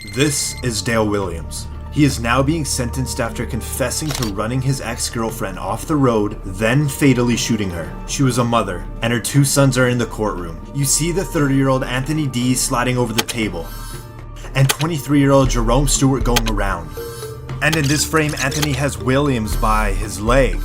This is Dale Williams. He is now being sentenced after confessing to running his ex-girlfriend off the road, then fatally shooting her. She was a mother, and her 2 sons are in the courtroom. You see the 30-year-old Anthony D sliding over the table, and 23-year-old Jerome Stewart going around. And in this frame, Anthony has Williams by his leg.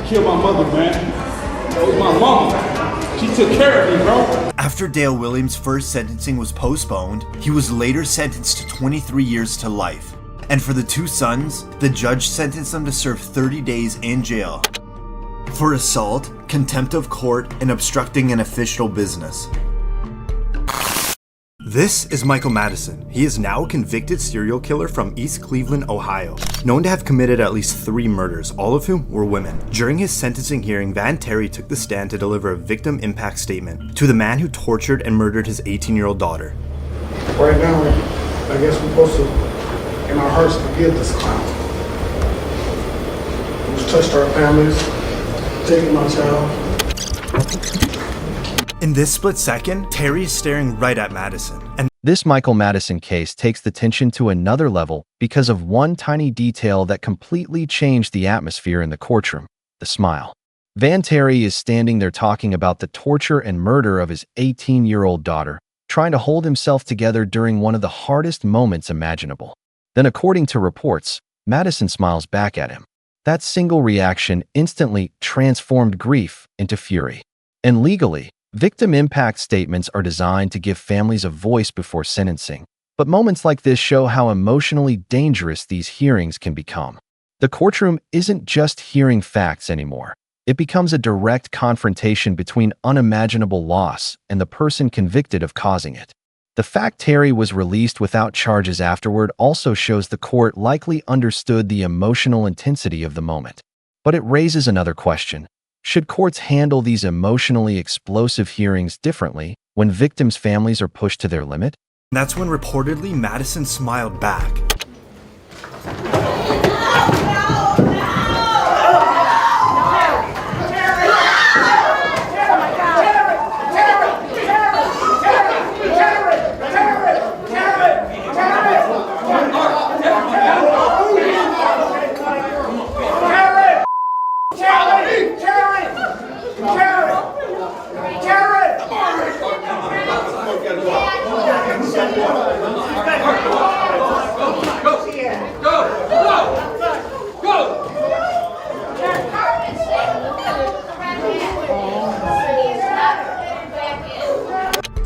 Killed my mother, man. That was my mama. She took care of me, bro. After Dale Williams' first sentencing was postponed, he was later sentenced to 23 years to life. And for the 2 sons, the judge sentenced them to serve 30 days in jail for assault, contempt of court, and obstructing an official business. This is Michael Madison. He is now a convicted serial killer from East Cleveland, Ohio, known to have committed at least 3 murders, all of whom were women. During his sentencing hearing, Van Terry took the stand to deliver a victim impact statement to the man who tortured and murdered his 18-year-old daughter. Right now, I guess we're supposed to, in our hearts, forgive this clown. Who's touched our families, taken my child. In this split second, Terry is staring right at Madison. And this Michael Madison case takes the tension to another level because of one tiny detail that completely changed the atmosphere in the courtroom: the smile. Van Terry is standing there talking about the torture and murder of his 18-year-old daughter, trying to hold himself together during one of the hardest moments imaginable. Then, according to reports, Madison smiles back at him. That single reaction instantly transformed grief into fury. And legally, victim impact statements are designed to give families a voice before sentencing, but moments like this show how emotionally dangerous these hearings can become. The courtroom isn't just hearing facts anymore. It becomes a direct confrontation between unimaginable loss and the person convicted of causing it. The fact Terry was released without charges afterward also shows the court likely understood the emotional intensity of the moment. But it raises another question. Should courts handle these emotionally explosive hearings differently when victims' families are pushed to their limit? that's when reportedly Madison smiled back.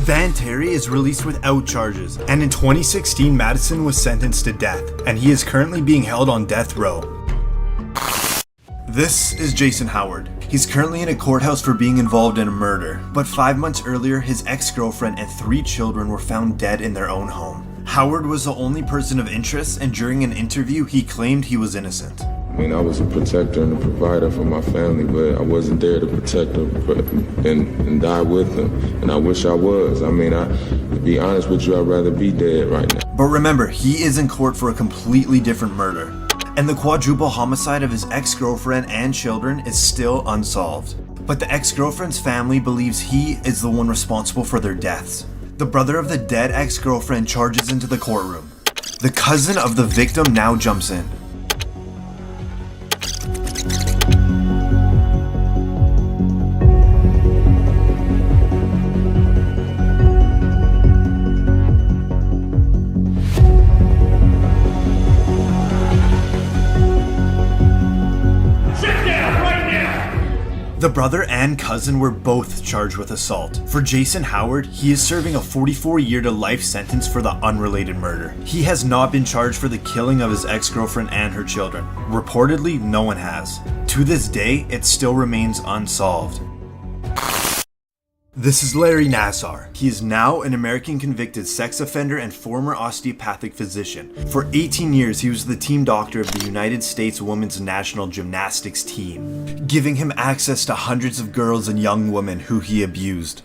Van Terry is released without charges, and in 2016 Madison was sentenced to death, and he is currently being held on death row. This is Jason Howard. He's currently in a courthouse for being involved in a murder, but 5 months earlier his ex-girlfriend and 3 children were found dead in their own home. Howard was the only person of interest, and during an interview he claimed he was innocent. I mean, I was a protector and a provider for my family, but I wasn't there to protect them and die with them. And I wish I was. I mean, to be honest with you, I'd rather be dead right now. But remember, he is in court for a completely different murder. And the quadruple homicide of his ex-girlfriend and children is still unsolved. But the ex-girlfriend's family believes he is the one responsible for their deaths. The brother of the dead ex-girlfriend charges into the courtroom. The cousin of the victim now jumps in. The brother and cousin were both charged with assault. For Jason Howard, he is serving a 44-year to life sentence for the unrelated murder. He has not been charged for the killing of his ex-girlfriend and her children. Reportedly, no one has. To this day, it still remains unsolved. This is Larry Nassar. He is now an American convicted sex offender and former osteopathic physician. For 18 years, he was the team doctor of the United States Women's National Gymnastics team, giving him access to hundreds of girls and young women who he abused.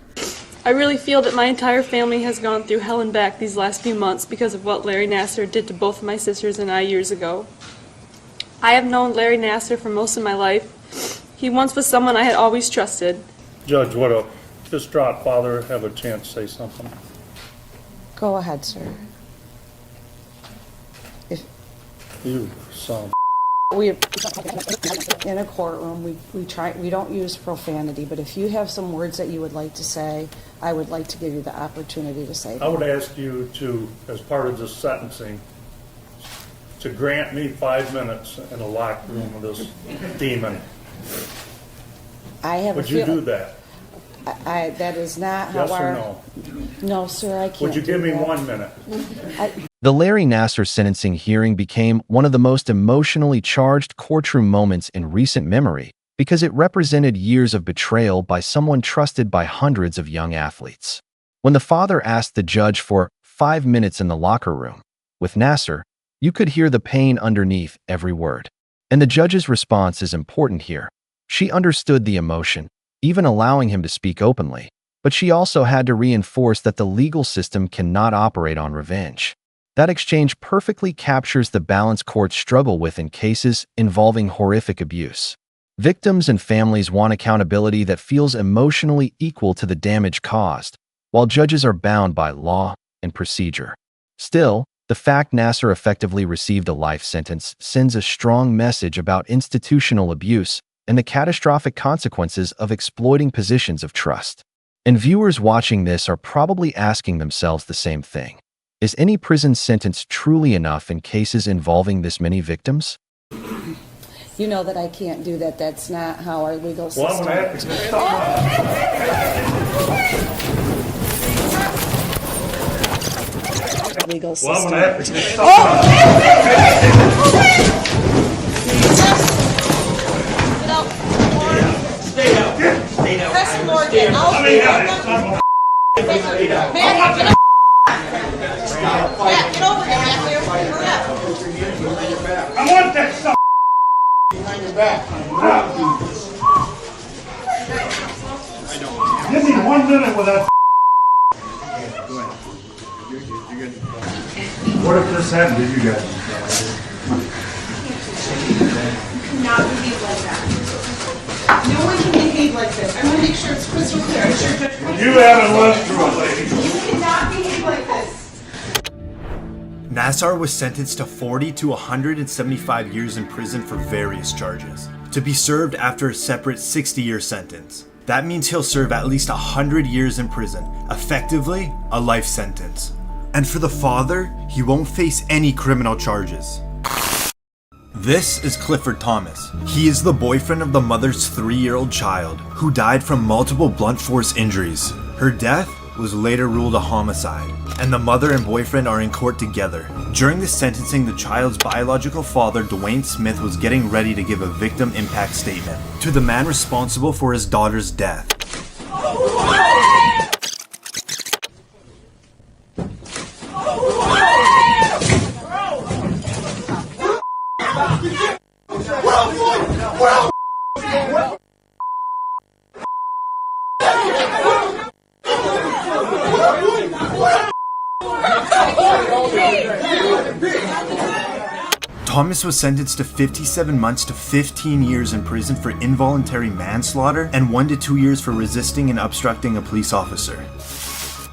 I really feel that my entire family has gone through hell and back these last few months because of what Larry Nassar did to both of my sisters and I years ago. I have known Larry Nassar for most of my life. He once was someone I had always trusted. Judge, would a distraught father have a chance to say something? Go ahead, sir. You son. We in a courtroom, we don't use profanity, but if you have some words that you would like to say, I would like to give you the opportunity to say I would ask you to, as part of this sentencing, to grant me 5 minutes in a locked room with this demon. I have Would you do that? That is not Yes how or our... no? No, sir, I can't. Would you do give me that. 1 minute? The Larry Nassar sentencing hearing became one of the most emotionally charged courtroom moments in recent memory because it represented years of betrayal by someone trusted by hundreds of young athletes. When the father asked the judge for 5 minutes in the locker room, with Nassar, you could hear the pain underneath every word. And the judge's response is important here. She understood the emotion, even allowing him to speak openly, but she also had to reinforce that the legal system cannot operate on revenge. That exchange perfectly captures the balance courts struggle with in cases involving horrific abuse. Victims and families want accountability that feels emotionally equal to the damage caused, while judges are bound by law and procedure. Still, the fact Nassar effectively received a life sentence sends a strong message about institutional abuse and the catastrophic consequences of exploiting positions of trust. And viewers watching this are probably asking themselves the same thing. Is any prison sentence truly enough in cases involving this many victims? You know that I can't do that. That's not how our legal system Well, I'm gonna have works. to Legal Well, system. I'm gonna have to Preston Morgan, I'll be Matt, get over there, Matthew. Hurry up. I want that stuff. Behind your back. Give me 1 minute with that. What if this happened to you guys? Not behave like that. No one can behave like this. I'm gonna make sure it's crystal clear. I'm sure Judge Price- You haven't lived through it, lady. You cannot behave like this. Nassar was sentenced to 40 to 175 years in prison for various charges, to be served after a separate 60-year sentence. That means he'll serve at least 100 years in prison, effectively a life sentence. And for the father, he won't face any criminal charges. This is Clifford Thomas. He is the boyfriend of the mother's 3-year-old child, who died from multiple blunt force injuries. Her death was later ruled a homicide, and the mother and boyfriend are in court together. During the sentencing, the child's biological father, Dwayne Smith, was getting ready to give a victim impact statement to the man responsible for his daughter's death. Thomas was sentenced to 57 months to 15 years in prison for involuntary manslaughter and 1 to 2 years for resisting and obstructing a police officer.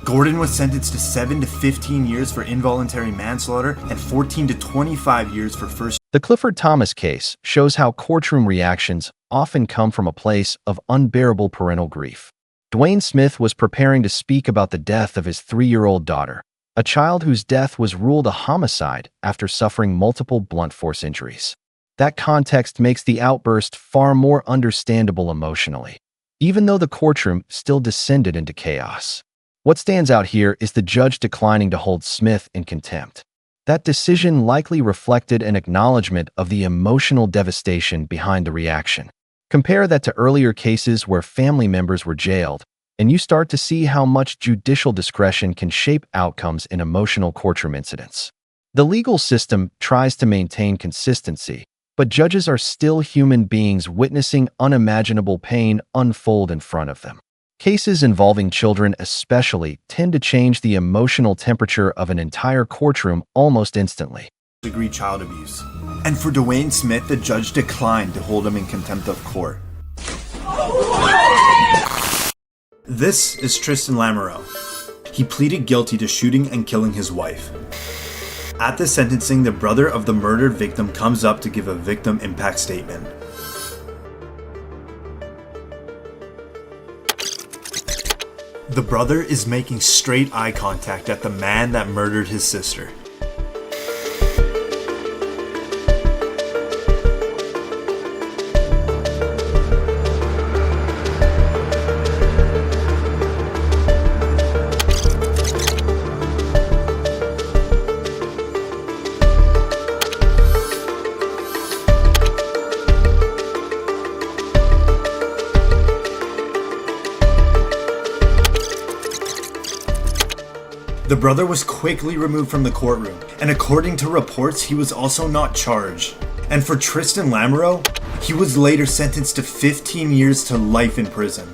Gordon was sentenced to 7 to 15 years for involuntary manslaughter and 14 to 25 years for first. The Clifford Thomas case shows how courtroom reactions often come from a place of unbearable parental grief. Dwayne Smith was preparing to speak about the death of his 3-year-old daughter, a child whose death was ruled a homicide after suffering multiple blunt force injuries. That context makes the outburst far more understandable emotionally, even though the courtroom still descended into chaos. What stands out here is the judge declining to hold Smith in contempt. That decision likely reflected an acknowledgement of the emotional devastation behind the reaction. Compare that to earlier cases where family members were jailed, and you start to see how much judicial discretion can shape outcomes in emotional courtroom incidents. The legal system tries to maintain consistency, but judges are still human beings witnessing unimaginable pain unfold in front of them. Cases involving children especially tend to change the emotional temperature of an entire courtroom almost instantly. Degree child abuse. And for Dwayne Smith, the judge declined to hold him in contempt of court. This is Tristan Lamoureux. He pleaded guilty to shooting and killing his wife. At the sentencing, the brother of the murdered victim comes up to give a victim impact statement. The brother is making straight eye contact at the man that murdered his sister. The brother was quickly removed from the courtroom, and according to reports, he was also not charged. And for Tristan Lamoureux, he was later sentenced to 15 years to life in prison.